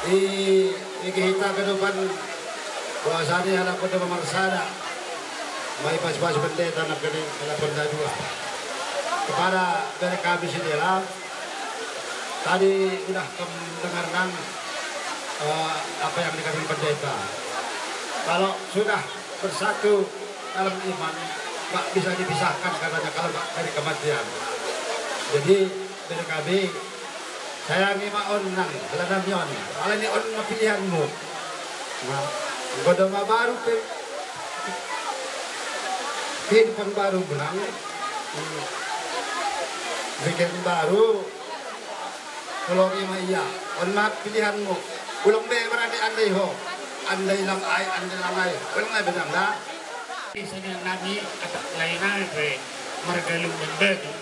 i kita ke depan bahasanya anak pada memarsada mai pas-pas pendeta anak kini telepon dua kepada dari kami sendiri tadi udah mendengarkan apa yang dikatakan pendeta. Kalau sudah bersatu dalam iman tak bisa dipisahkan katanya kalau dari kematian. Jadi dari kami sayangi maon nang dalam yon kalau ini on pilihanmu nah godoma baru kehidupan baru bilang bikin baru kalau ima iya on pilihanmu ulang be berani andai ho andai lang ay ulang ay benang dah Isanya nabi atau lainnya pe margalung batu.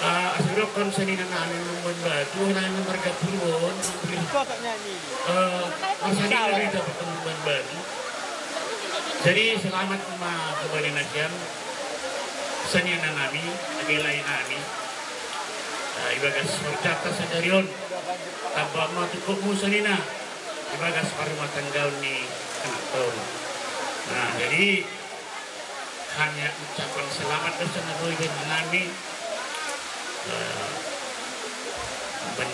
Asal kon seni nabi batu nabi marga turun. Kau tak nyanyi. Masih dari dapat temuan batu. Jadi selamat kembali nasiam seni nabi lagi lain nabi. Ibagas bercata sendirian tanpa mau cukup musanina. Ibagas parumah tanggaun ni kenapa? Nah, jadi hanya ucapan selamat bersama Roy Ben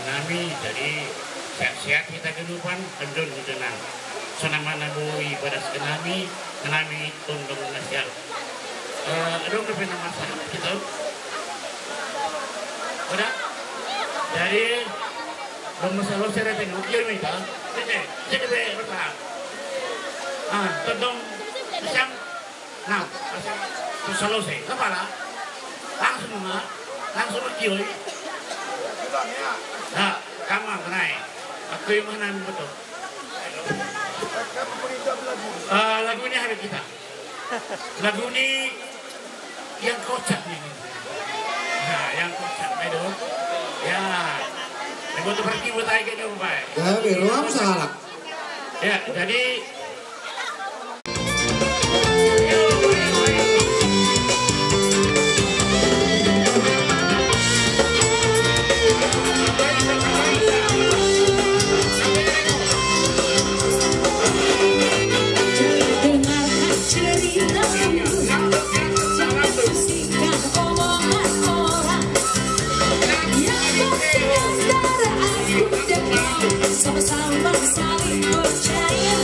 Nami, jadi sehat-sehat kita kehidupan, kendun tenang. Senama Nabi pada Kenami tundung nasihat. Ada berapa nama saya kita? Ada? Jadi bermasalah saya tengok dia minta, jadi berapa? Tentang Siang, nah, selesai. Apa lah? Langsung berkioi. Nah, kamu kenai. Aku yang mana betul? Lagu ini hari kita. Lagu ini yang kocak ini. Nah, yang kocak itu. Ya, buat pergi buat aja gitu, Pak. ya beruang salah Ya, jadi sama-sama saling percaya.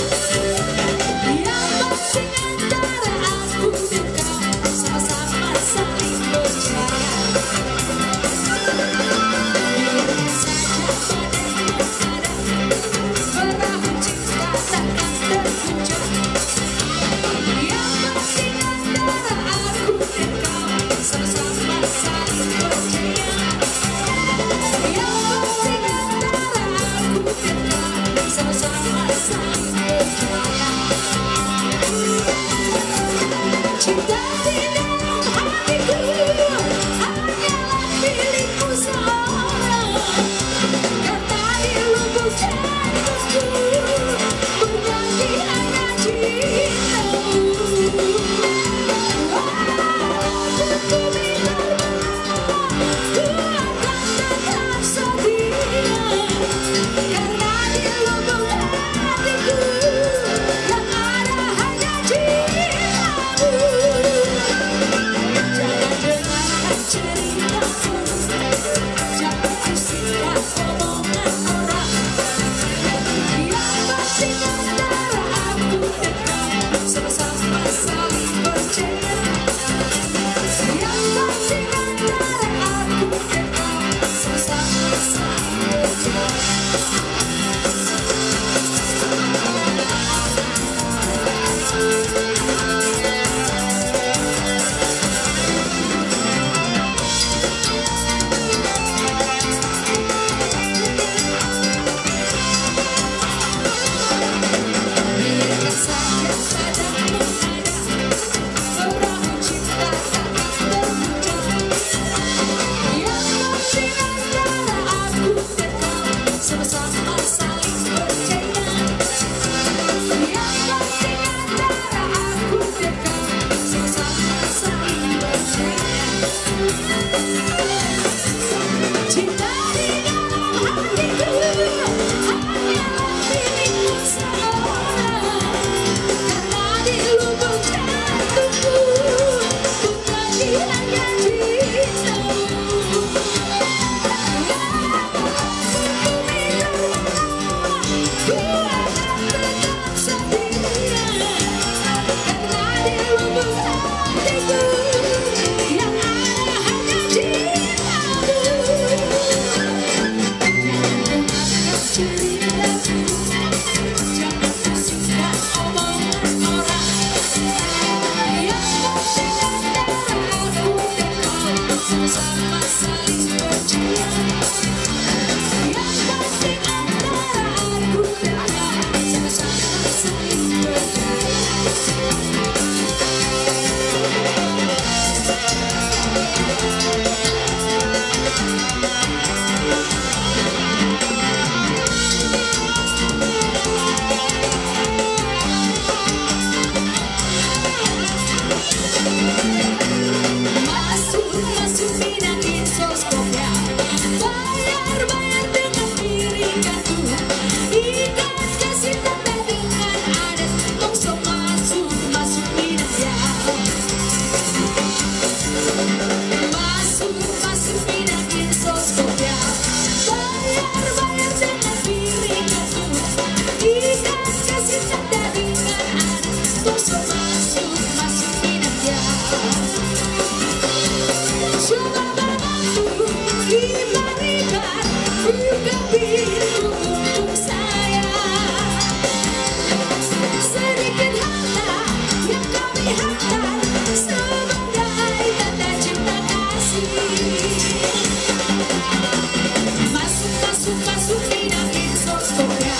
Gasolina Insos Korea.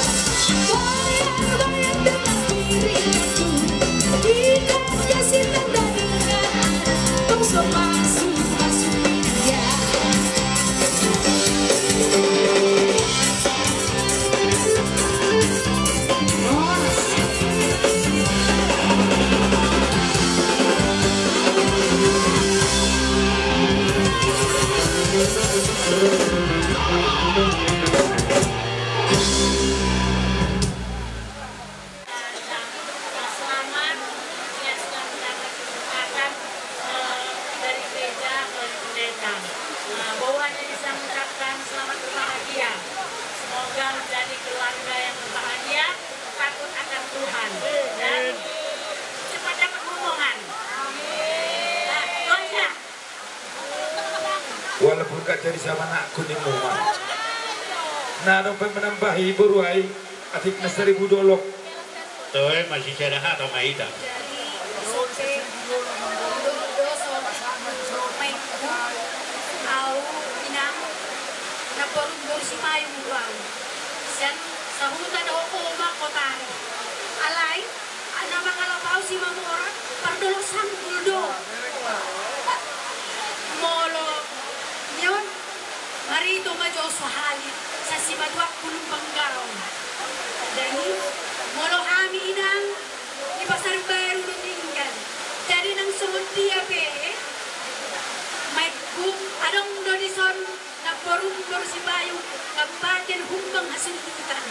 Bayar-bayar dengan piringku. Ingatnya silang daringan. Tungsok masuk gasolina. Selamat yang sudah mendapat kesempatan dari gereja ke pendeta. Bawaannya bisa mengucapkan selamat berbahagia. Semoga menjadi keluarga yang berbahagia, takut akan Tuhan dan cepat dapat hubungan. Doanya. Walaupun gak jadi sama anakku di rumah. Nah, dompet menambahi beruai atik na 1,000 dolok. Tuh, masih cara atau maida. Jadi sope do may au inang na porundor si Mayo Murang. Siyan sa hutan o kuma kotari. Alay, ana mga lapaw si Mamora pardulok sang buldo. Molo nyon marito majo sahali sa simadwak punong Banggaraw. Dani molo kami inang di pasar baru tinggal. Jadi nang sumut dia pe may gum adong donison na porundor si Bayu kabaten humbang hasundutan.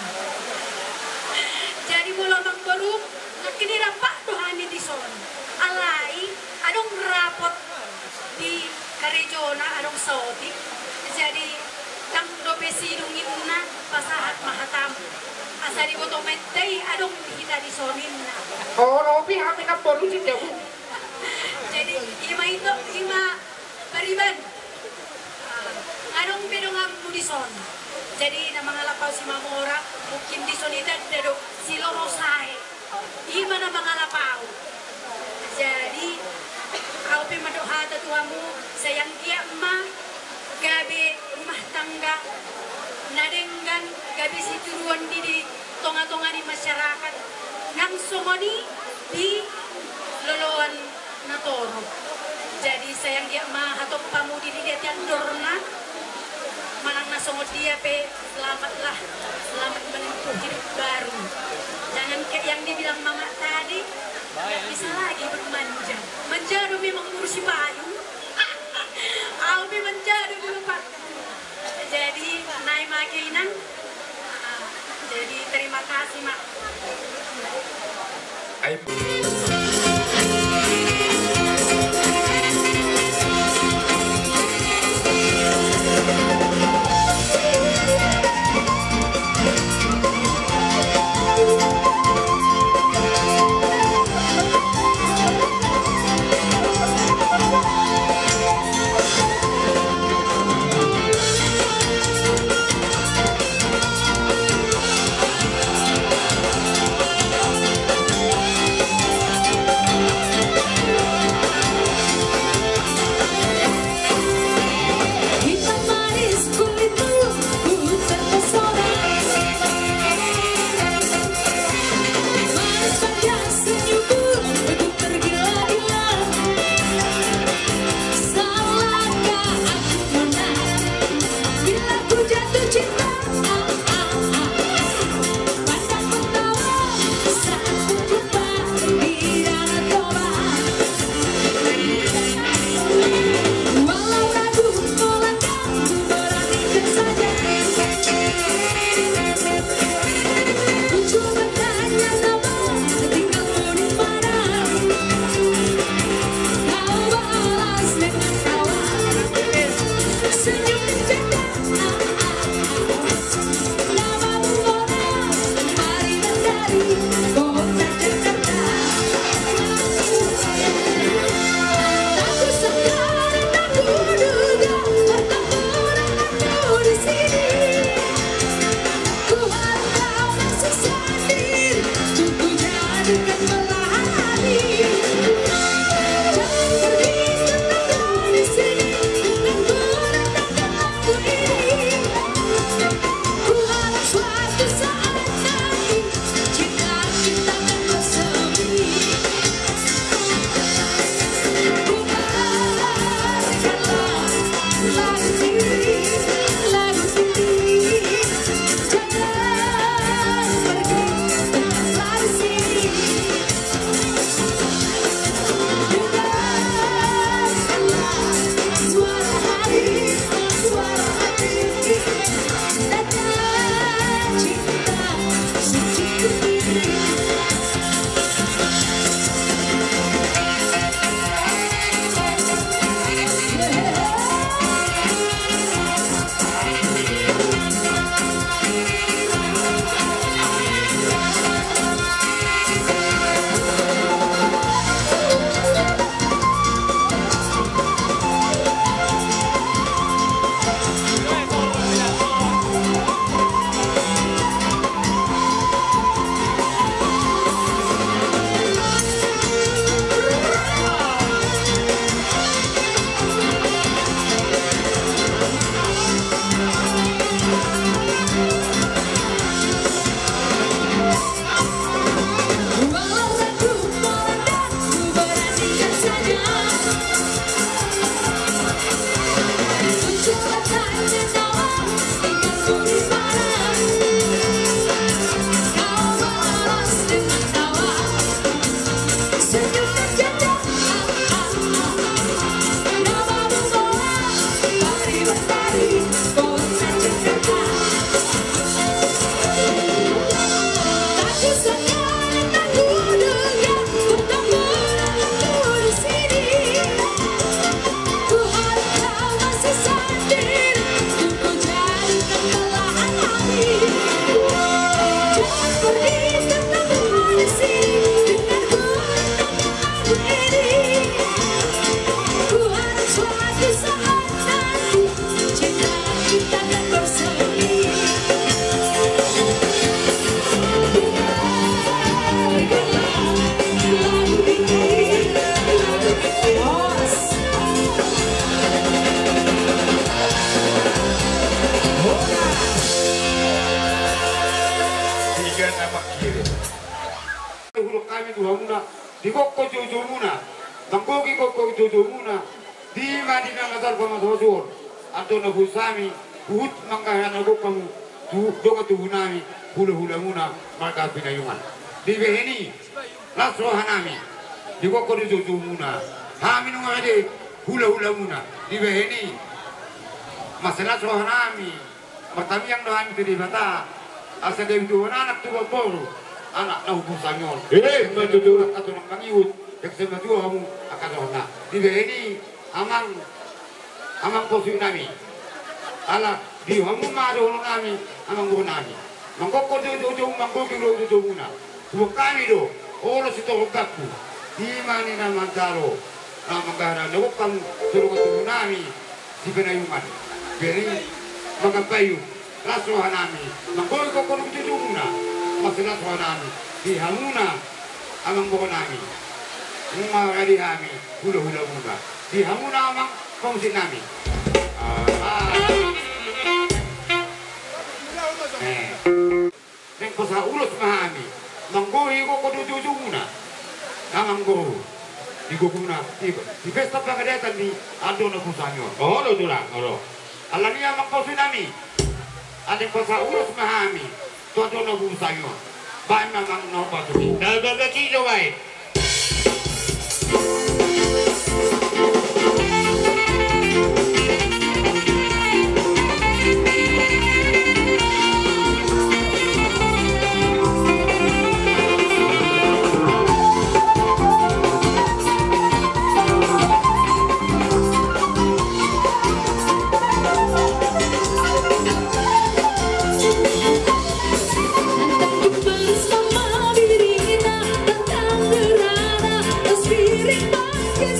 Jadi molo mang borum nakinira pak tuhani di son. Alai adong rapot di karejona adong sauti. Jadi tang dobe sidungin na pasahat mahatam. Asari boto medday adong kita di sonin na. Oh, Robi, kami na polo si Dewu. Jadi ima bariban. Anong pinungang mo di son? Jadi na mga lapaw si Mamora mungkin di sonita dado si Lorosay. Ima na mga lapaw. Jadi kau pimadohata tuamu sayang dia ma gabi rumah tangga nadenggan gabi si turuan di tonga-tonga di masyarakat nang sumoni di loloan na toro. Jadi sayang dia ma hatong pamudi di dia tiang dorna manang nasungod dia pe selamatlah, selamat menempuh hidup baru. Jangan kayak yang dibilang mama tadi, nggak bisa lagi bermanja. Manja demi mengurusi payung. Albi manja demi lupa. Jadi naik makinan. Jadi terima kasih mak. tutu muna di madina ngasal pamasosur atau nabusami hut mangkahana kamu doka tuhunami hula-hula muna maka pinayungan di beheni laso hanami di koko tutu muna hamin ngade hula-hula muna di beheni masalah so hanami matami yang dohan itu di bata asa dewi tuh anak tua baru anak nahu sangol betul atau nang mangiut yang sebatu kamu akan rohna di ini amang posu nami ala di hamu mado nami amang go nami mangkoko do mangkoko do muna tu kami do oro sito kaku di mani na mantaro na mangara no kam suruh tu nami di penayuman beri magapayu laso hanami mangkoko ko do muna masalah so hanami di hamuna amang go nami Muma kadi kami, hula-hula muda. Di hamu namang kongsi nami. Neng kosa ulus mahami. Manggohi ko kodujuju muna. Namang go. Di guguna. Di pesta pangkadatan di ado na kusanyo. Oh, lo tulang. Oh, alania mang kongsi nami. Adeng kosa ulus mahami. Todo na kusanyo. Baik memang no patuhi. Daga kilo baik. Bersama dirinya tentang gerana spirit bangkit.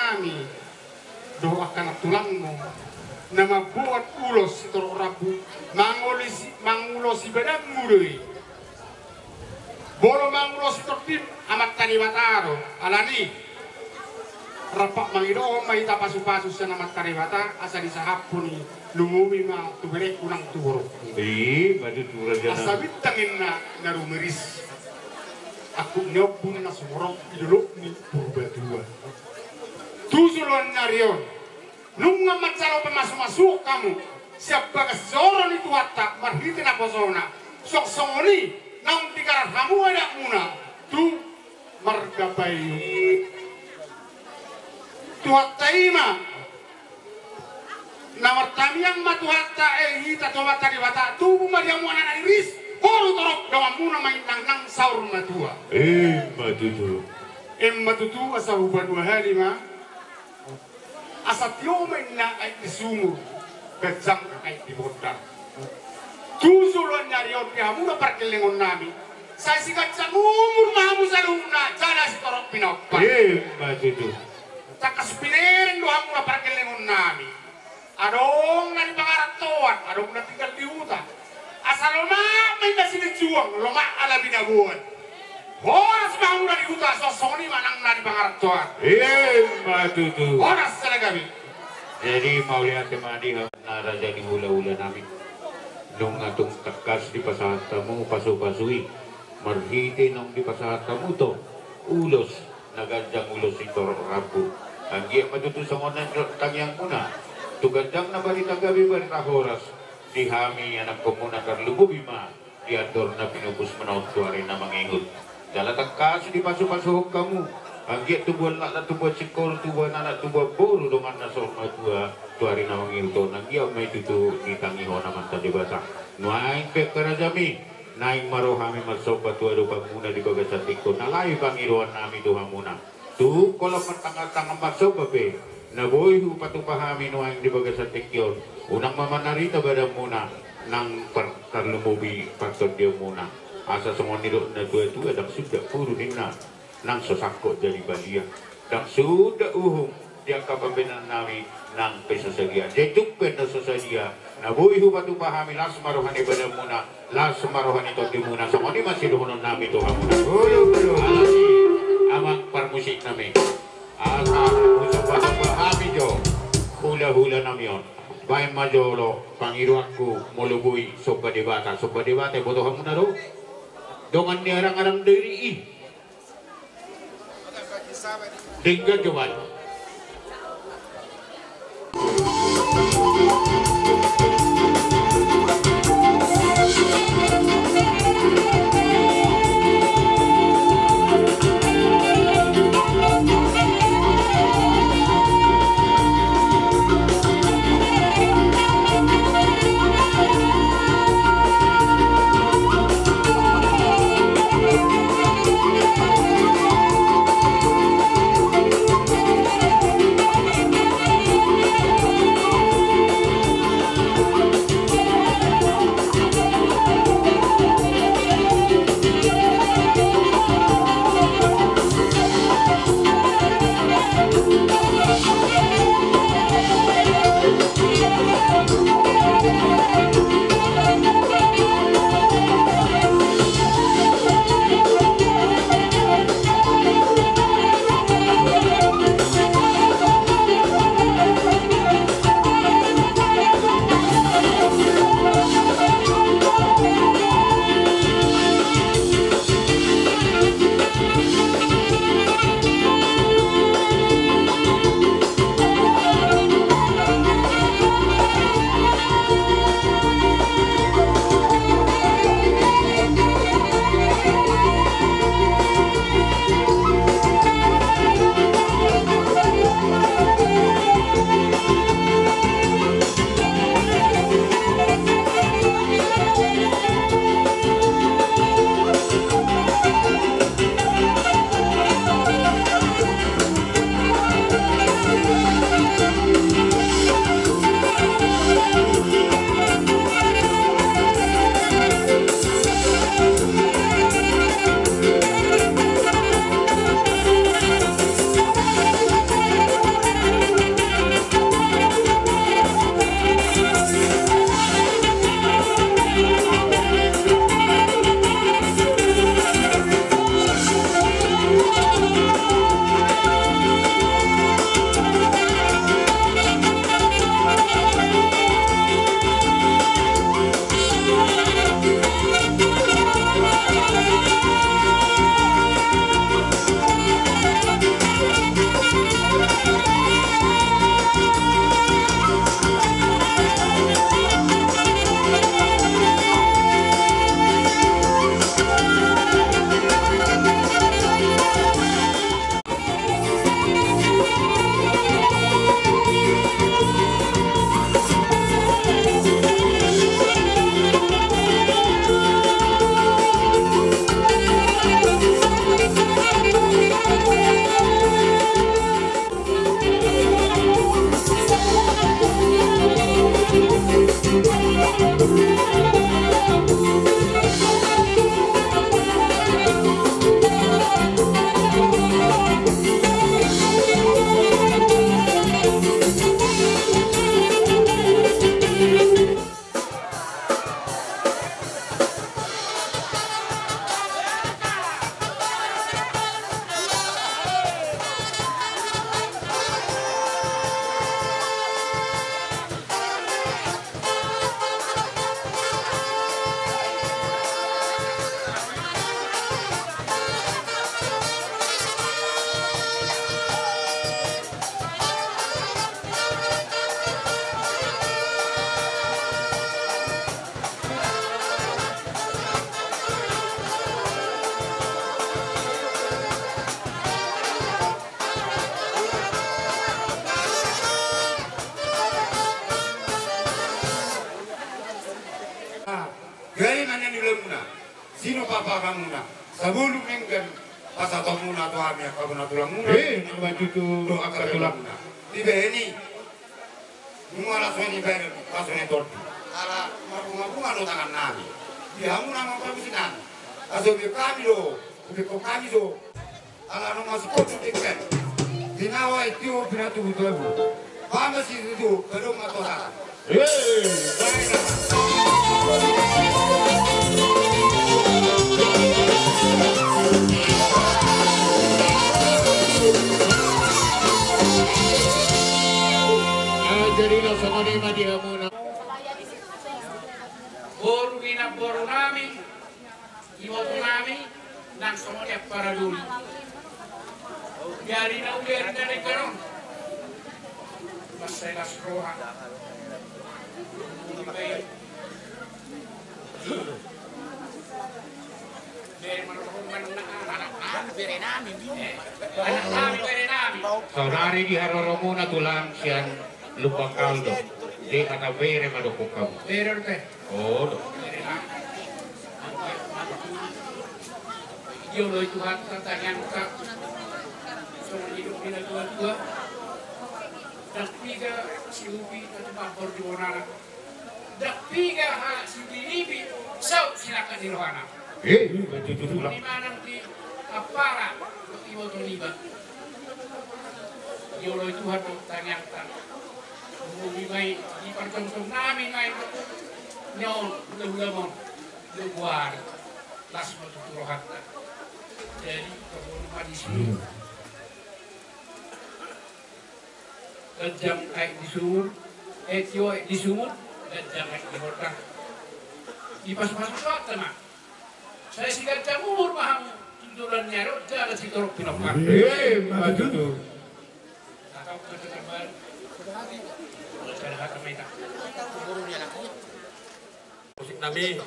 nami doakan tulangmu nama buat ulos sitor rabu mangulosi badanmu doi bolo mangulosi tortim amat tani bataro alani rapak mangido mai tapasu-pasu sa namat karibata asa disahapun lumumi ma tuberek kunang turo Madu turun aja. asa bitangin na narumeris aku nyobun na sumorong idulok ni Purba II tusulon narion nung matsalo pemasuk-masuk kamu siapa kesoron itu hatta marhiti na posona sok songoni nang tikarat kamu ada muna tu margapayu tu hatta ima nawar tamiang matuhatta hita to hatta di bata tu mariamu anak iris baru torok dalam muna main nang saur matua matutu asa uban dua hari ma asa tiomen na ay disumur gajang kay di bodang tusulon nyarion kamu na parkelingon nami sa si gajang umur mahamu sa luna jana si torok pinokpan Madu takas pinering dohamu na parkelingon nami adong na di pangaratoan adong na tinggal di hutan asa loma may nasinijuang loma ala binabuan Horas mahamu na di hutan sosoni manang na di pangaratoan Madu horas talaga mi Jadi mau lihat kemadi na raja di hula-hula namin nung atong takas di pasahat kamu pasu-pasui marhiti nung di pasahat kamu to ulos nagandang ulos ito rabu ang iya matutusangon ng tagyang muna tugandang na balita gabi balita horas di hami anak ko muna karlububima di ador na pinupus manaut tuwari na mangingot dala takas di pasu-pasuhok kamu ang iya tubuan na tubuan sikol tubuan na tubuan buru dengan nasorma tuwari na mangingot nang iya may tutu itangiho naman sa dibasa nuain pe karajami naing marohami masobat tuwa do muna di bagasatik ko nalayo pangiruan nami tuha muna tu kalau matang-tang masobat pe naboy hu patupahami nuaing di bagasatik yon unang mamanarita badam muna nang karlumubi pastor dia muna asa songoniro na tuwa dak sudah puru nina nang sosakko jadi balia dak sudah dia kapambenan nami nang pesasagia jetuk pena sasagia nabuhi hu patupahami las marohani badam muna las marohani toti muna songoni masih dohonon nami tuha muna alasi amang parmusik nami asa usapahami jo hula-hula namion bae majolo pangiruanku molubui soba debata botohan muna do dongan ni arang-arang diri dengan jawan Gaya nanya ni lemuna, sino papa kamu na? Sebelum enggan pasal kamu na tu kami kamu na tulang muna. Nama itu Doa tulang muna. Tiba ini, mula suami bayar pasal itu. Ala maru maru tangan nabi. Dia mu nama kami sinan. Asal kami do, kami do. Ala nama sekolah tiket. Dinawa itu bina tu betul. Kami sih itu belum atau tak. Jadi lo sama lima dia muna. Boru ina boru nami, iwoto nami, nang sama dia para dulu. Biarin aku biarin dari kerong. Masih las roha. Saudari di Haroromuna tulang sian lupa kaldo. Di kata bere madoko kamu. Bere teh. Oh. Yo lo itu hat tantangan ka. Soal hidup bila tua-tua. Dan tiga si Ubi atau Mahor di Wonara. Dan tiga si Ubi so silakan di Rohana. Di mana di Apara di Wotoliba. Yo lo itu hat tantangan ka. Ubi mai di pertong nami mai nyon lebulamon lebuar las motu rohata. Jadi kebun di sini. Kejam kayak di sumur, etio di sumur, kejam kayak di hotel. Di pas-pas waktu mah, saya sih kejam umur maham tuntulan nyarut, jalan si torok pinokan. Maju tu. Atau keterbal, cara hati mereka. Musik nami.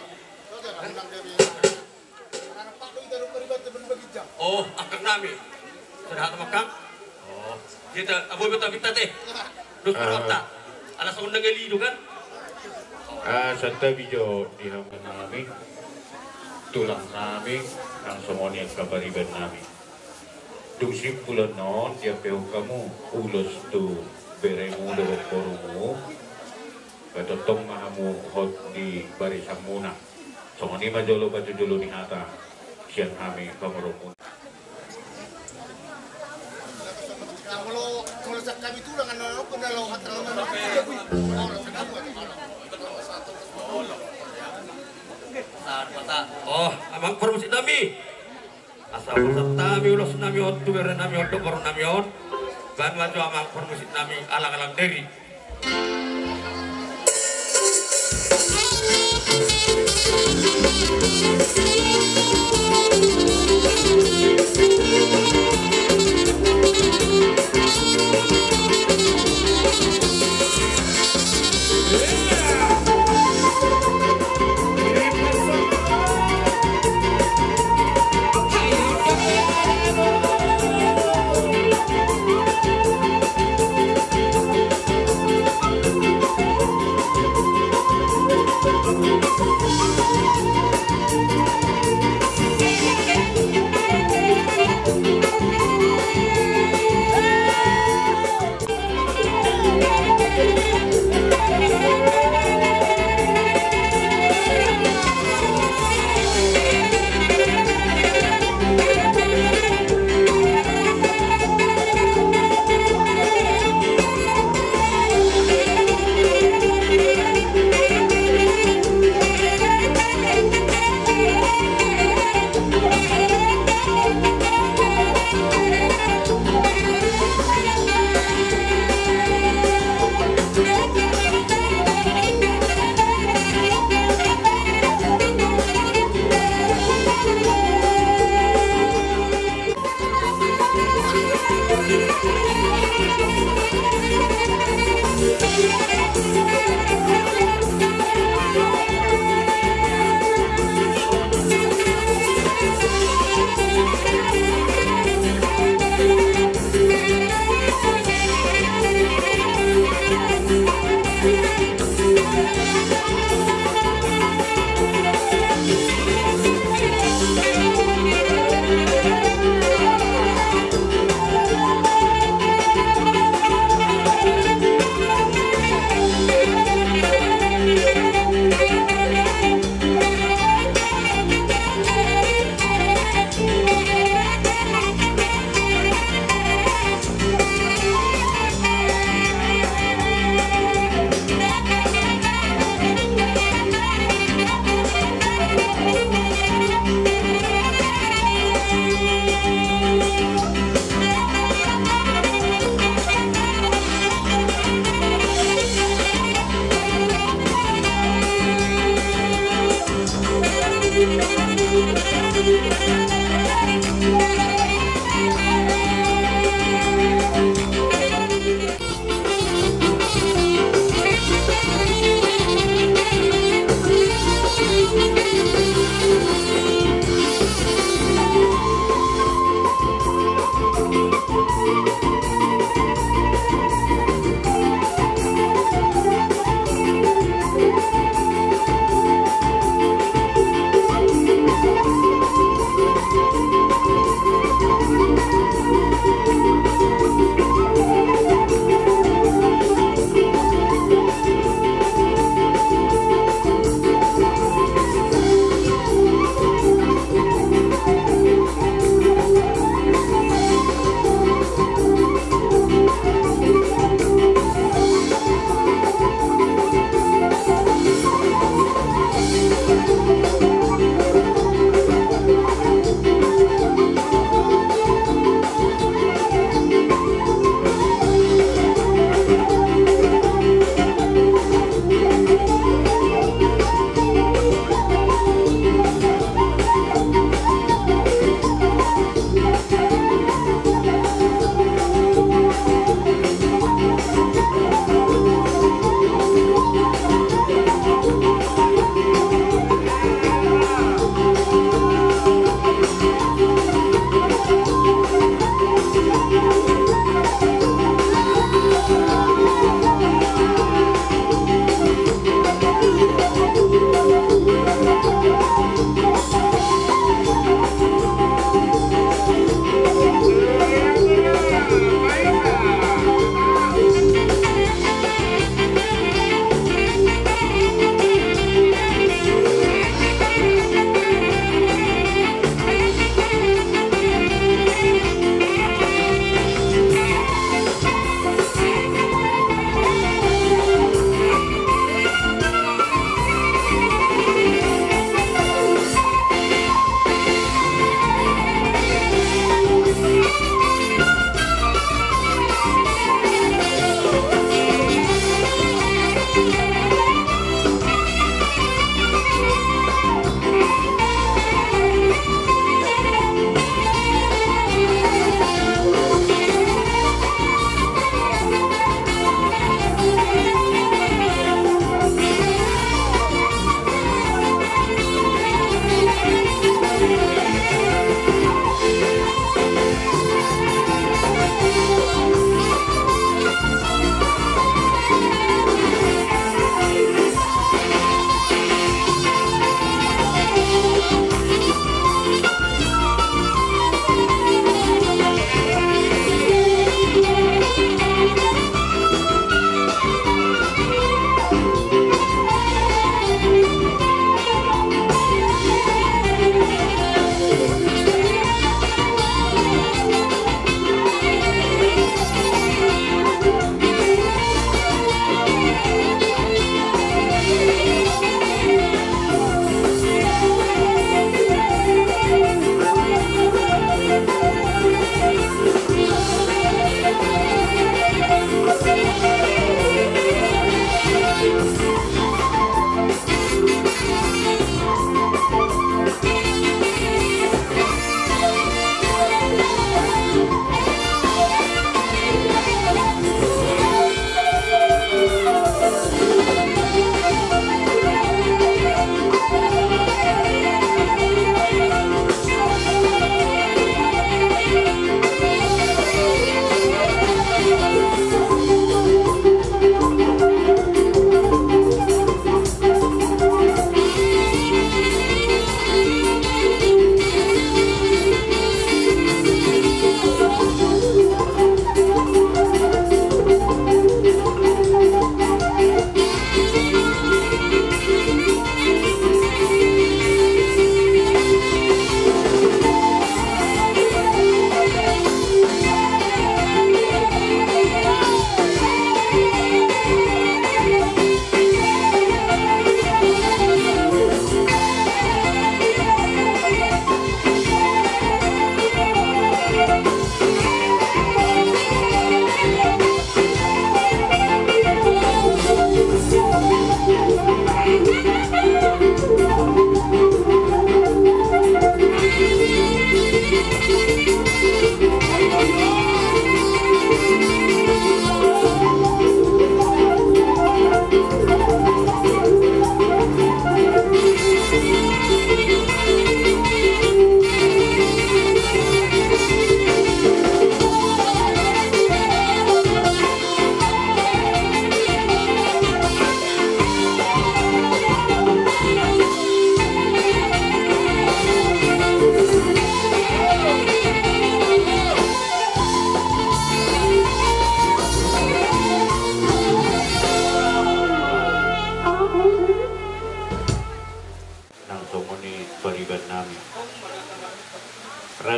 Oh, akak nami. Sudah makam. Oh, kita aboy betul kita teh. Terus apa? Alas undang gali itu kan? Santa video di halaman nami, tulang nami, ang semuanya kabariban nami. Dusip bulan non, dia pehu kamu ulos tu beremu dengan korumu, betotong mahamu hot di barisan muna. Semuanya majolo baju jolo ni hata, siang kami kamurumun. Kalau kami itu dengan orang pendalau hati Oh, amang permusik nami. Asal permusik nami ulos nami on tu beren nami on tu baru nami on. Ban maju amang permusik nami alang-alang deri.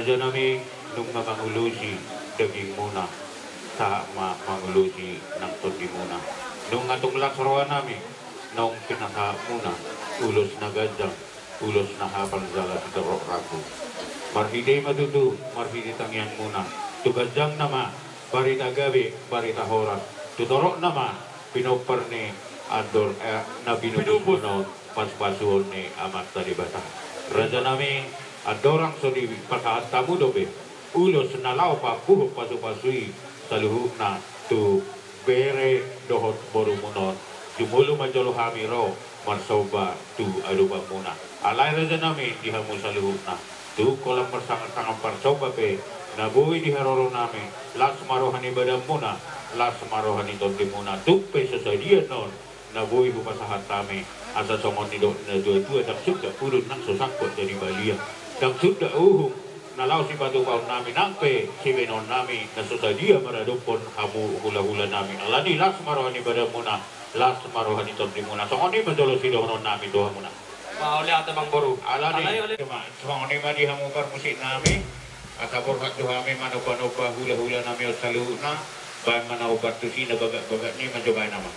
Raja nami nung mamangulusi daging muna sa mangulusi ng tondi muna. Nung atong laksarawan nami nung pinaka muna ulos na gajang ulos na hapang zala sa darok raku. Marhide madudu marhide tangyan muna. Tugajang nama barita gabi barita horas. Tutorok nama pinopar ni ador na binubunon paspasuon ni amat talibata. Raja nami adorang sodi pasahat tamu dobe ulos na lau pa buhok pasu-pasui saluhuk na tu bere dohot borumunot jumulu majolo hamiro marsoba tu aduba muna alai raja nami dihamu saluhuk na tu kolam bersangat-sangat parsoba pe nabui diharoro nami las marohani badam muna las marohani tondi muna tu pe sesadia non nabui hupasahat tami asa songon nidok na dua-dua tak suka urut nang sosangkot dari balia dan sudah nalau si batu kaun nami nampe si benon nami nasusadia meradupon hamu hula-hula nami alani las marohani badamuna las marohani tondimuna songoni menjolo si dohonon nami doha muna Oleh ate Bang Boru. alani cuma songoni madi hamu musik nami atabor hak doha nami manoba-noba hula-hula nami osaluna bahan manobat tusina bagak-bagak ni mencoba nama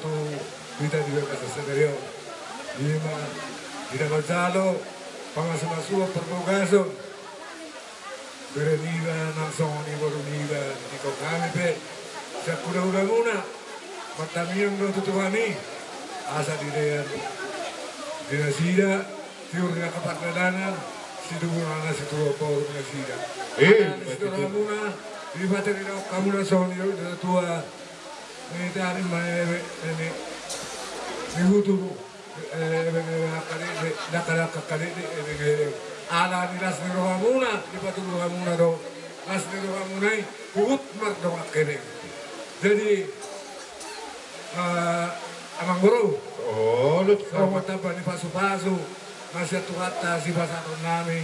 tu kita juga kata sendiri. Lima tidak berjalo pangasama-sua perbogason. Berniba langsung ni baru niba di kau kami pe. Saya kuda muna. Matamiang do tutuani. Asa di dayan. Dina sida tiur na kapagdadanan. Sidungan na si tuwa po na sida. Sidungan muna. Di bateri daw kamu na sa niyo da tua. Ni tari mai ni hutu nakakakali ala ni las ni roha muna di batu roha muna do las ni roha muna hut mar do akhirnya. Jadi amang bro kalau tambah ni pasu-pasu masih tuata si pasaton nami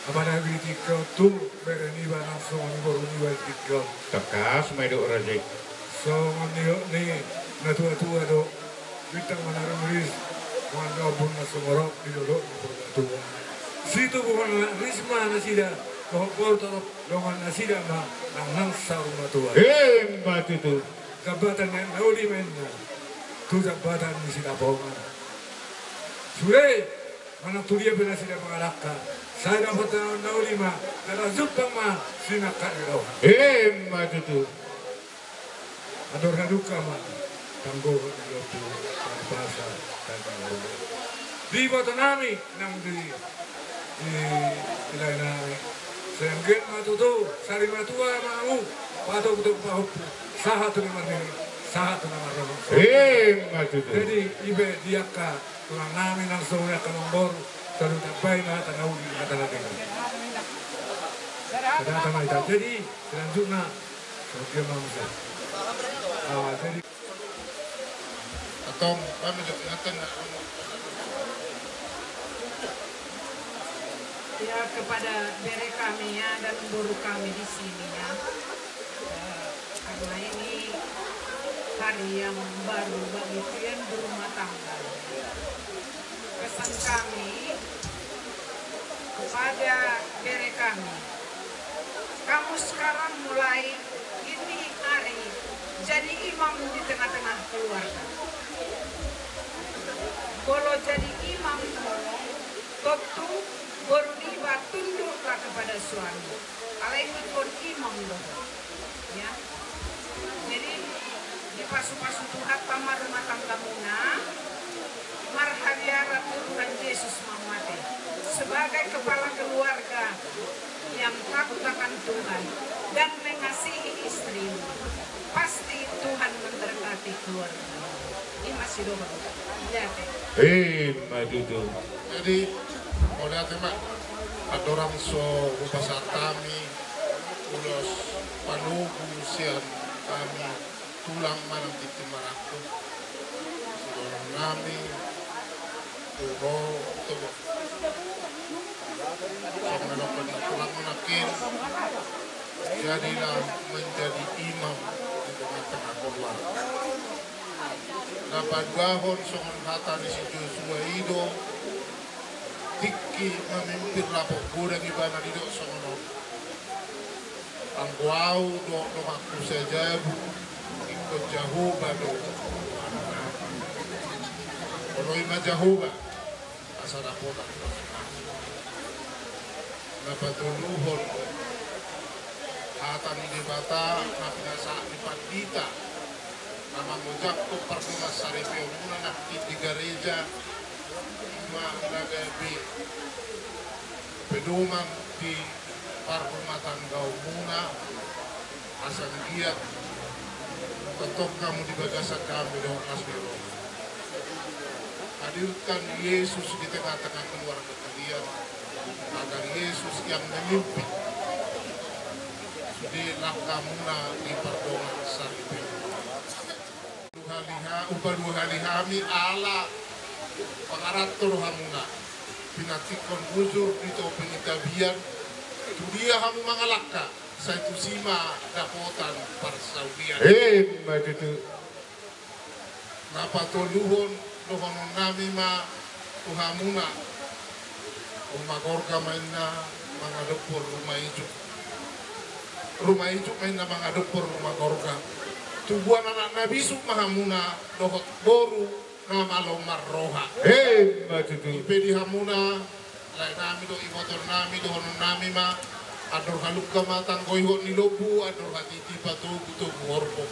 abada bitikau tu berani banang so ni baru ni bitikau Tekas may do raje. so ni natua-tua do bitang manarang ris mga abon na sumorok dilolo ni tua situ bukan risma na sida kohor torop dongan na sida ma nang saru na tua Mbak itu. jabatan yang nauli men tu jabatan ni sida bongan sudah mana tulia bena sida mengalaka saya dapat nauli ma ada zubang ma sinaka ilo Mbak itu. ador haduka ma tanggo ilo tu bahasa dan di bawah nami nang di ilai nami sehingga matutu sari matua mau patu untuk pahut sahat tu marni sahat tu marni Mbak itu. jadi ibe diaka tulang nami nang sore kamambor taru tapai na tanau di kata lagi sudah tamai tak jadi selanjutnya dia manusia jadi Atong kami ingatan na ya kepada diri kami ya dan guru kami di sini ya karena ini hari yang baru bagi kalian berumah tangga. Pesan kami kepada diri kami, kamu sekarang mulai ini hari jadi imam di tengah-tengah keluarga. Kalau jadi imam tentu berniba tunduklah kepada suami. Kalau ikut pun imam dong, ya. Jadi di pasu-pasu Tuhan pamar rumah tangga muna, marhariara Tuhan Yesus mamate sebagai kepala keluarga yang takut akan Tuhan dan mengasihi istrimu. Pasti Tuhan memberkati keluarga. Ini masih doa. Lihat. Mbak itu. jadi oleh teman ada orang so pasar kami ulos panugu sian kami tulang manang titi maraku orang kami tuho tuho so melakukan tulang menakin jadilah menjadi imam di tengah-tengah keluarga. Dapat gahon songon hata ni si Joshua Ido tiki memimpin lapok gudang ibana di dok songon ang guau dok aku sejabu ikut jahuba dok kalau ima jahuba asal dapotan dapat tuluhon hata ni dibata napinasa ni pandita nama mojak ko parkuma saripeo muna nakit di gereja ima nagabi pedumang di parkuma tanggau muna asal giat tetap kamu di bagasan kami dong asmiro hadirkan Yesus di tengah-tengah keluarga kalian agar Yesus yang memimpin di langkah muna di parkuma saripeo upah dua hari kami ala pengaratur hamuna pinatikon buzur itu penitabian itu dia kamu mangalaka saya itu sima dapotan parsaudian Mbak itu. napa toluhon dohonon nami ma tuhamuna rumah gorga mainna mangadopor rumah ijuk mainna mangadopor rumah gorga tubuhan anak Nabi Mahamuna dohot boru nama lomar roha. Matutu. Ipedi hamuna lai nami do imotor nami do honon nami ma ador halukka matang goihon ni lobu ador hatiti patugu tugu horpo.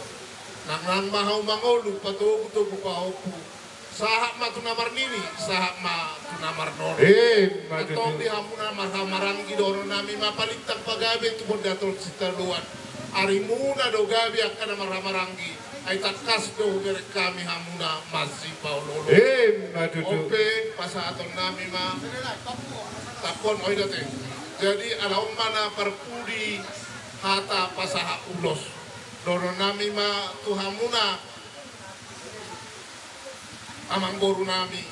Nang mahau mangolu patugu tugu pahopu. Sahak ma tunamar nini, sahak ma tunamar nono. Atau di hamuna marhamaranggi do honon nami ma palintang pagabe tu bondatol sitaluan. Arimuna do gabi akan marhamaranggi. Ay takas do berek kami hamuna masih paulolo. Ope pasaton nami ma tapon oi date. Jadi alaum mana perpudi hata pasaha ulos. Dono nami ma tuhamuna amang boru nami.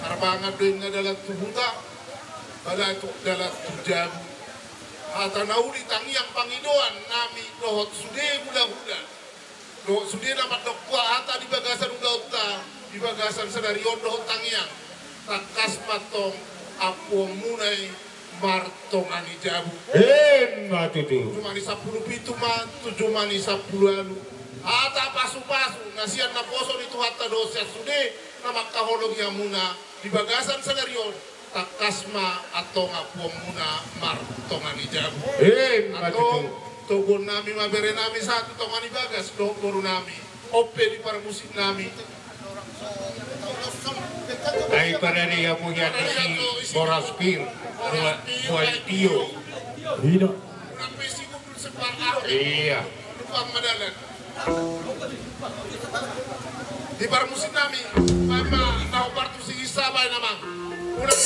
Arbangat doing adalah tuhuta pada itu adalah tujabu. Hata nauli tangiang pangidoan nami dohot sude gula-gula. Dohot sude dapat dokwa hata di bagasan udah di bagasan senarion dohot tangiang. Takas matong apu munai martong ani jabu. Matutu. Cuma di 10 pitu mah 7 mani 10 alu. Hata pasu-pasu nasian na poso itu hata dosa sude nama kahologi amuna di bagasan senarion. Takasma atau ngapuang muna martongan ijabu. Atau togon nami mabere nami satu tongan ibagas do boru nami. Ope di para musik nami. Ay para dia punya si Boraspir, buat Tio. Sampai si kumpul separ akhir. Iya. Luang madalan. Di para musik nami, mama tahu partu si Isa bay namang. Udah.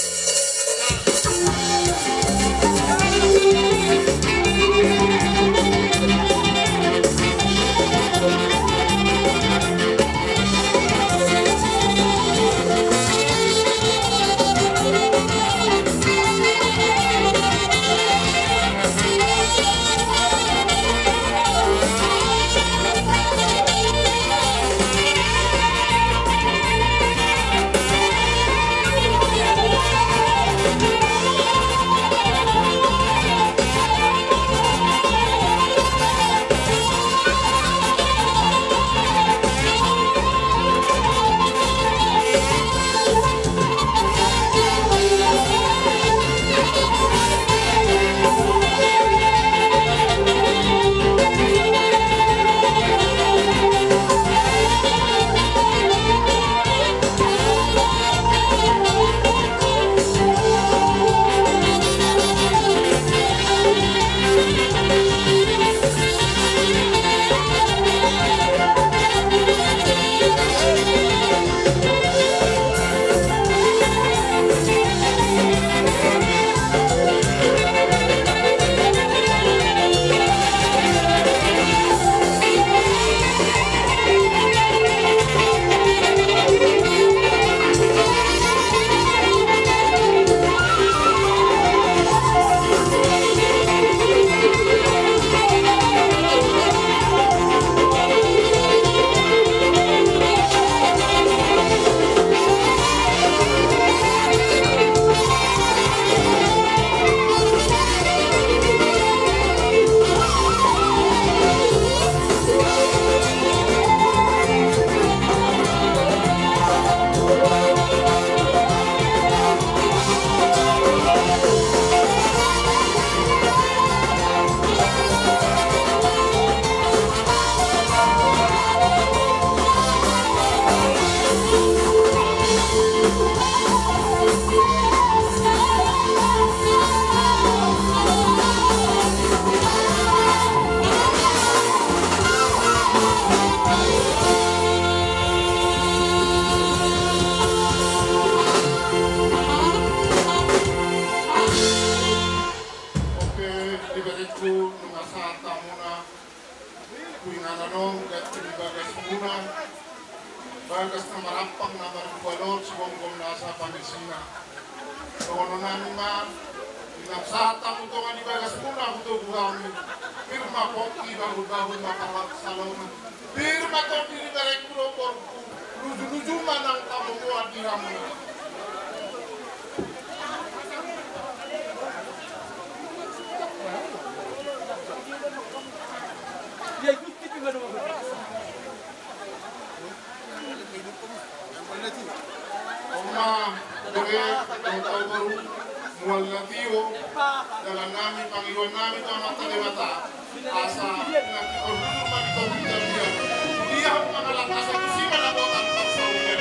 Bagas na marampang na barbualot, suwong nasa Pangasinan. Doon namin ma, Nagsata mo ito nga ni Bagas muna ito buhangin. Pirma po, ibang-ibang makawag sa loonan. Pirma to, dinibarek mo po. Lujuman ang kamukuha di mo. Ya, itu tipe baru. pariwo dalam nami panggilan nami Tuhan mata dewata asa nanti korban di tahun dia mengalami asa kusiman abotan bangsa umat.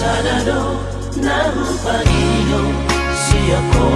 Sadado na hupaniyo siya ko